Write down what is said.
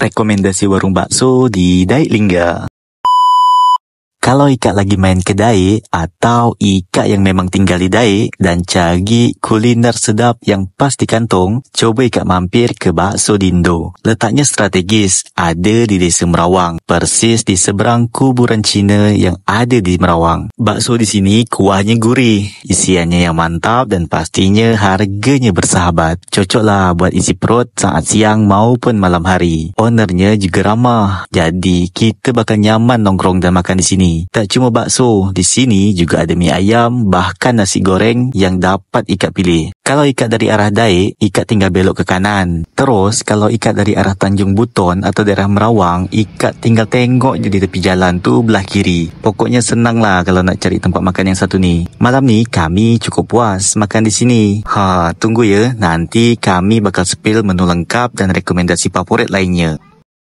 rekomendasi warung bakso di Daik Lingga. Kalau Ika lagi main kedai atau Ika yang memang tinggal di Daik dan cari kuliner sedap yang pas di kantong, coba Ika mampir ke Bakso Dindo. Letaknya strategis, ada di Desa Merawang, persis di seberang kuburan Cina yang ada di Merawang. Bakso di sini kuahnya gurih, isiannya yang mantap dan pastinya harganya bersahabat. Cocoklah buat isi perut saat siang maupun malam hari. Ownernya juga ramah, jadi kita bakal nyaman nongkrong dan makan di sini. Tak cuma bakso, di sini juga ada mie ayam, bahkan nasi goreng yang dapat Ika pilih. Kalau Ika dari arah Daik, Ika tinggal belok ke kanan. Terus, kalau Ika dari arah Tanjung Buton atau daerah Merawang, Ika tinggal tengok je di tepi jalan tu belah kiri. Pokoknya senang lah kalau nak cari tempat makan yang satu ni. Malam ni, kami cukup puas makan di sini. Tunggu ya, nanti kami bakal spill menu lengkap dan rekomendasi favorit lainnya.